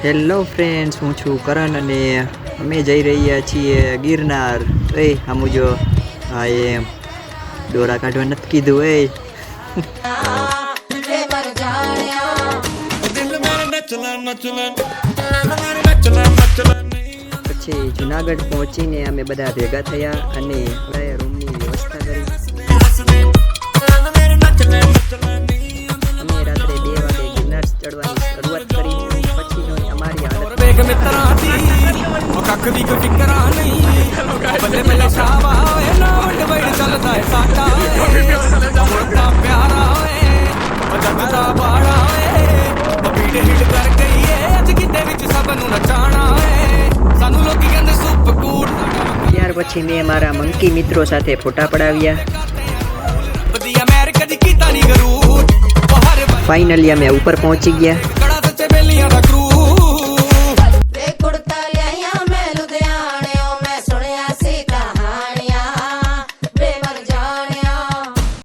Hello friends, હું છું કરણ અને અમે જઈ રહ્યા છીએ ગિરનાર. એ આમ જો હા એમ દોરા કાઢવા નથી કીધું. પછી જુનાગઢ પહોંચીને અમે બધા ભેગા થયા અને રૂમની વ્યવસ્થા કરી. અમે રાત્રે 2 વાગે ગિરનાર ચડવાની શરૂઆત કરી. પછી અમારી હાલત ત્યાર પછી મેં મારા મંકી મિત્રો સાથે ફોટા પડાવ્યા. ફાઇનલી અમે ઉપર પહોંચી ગયા.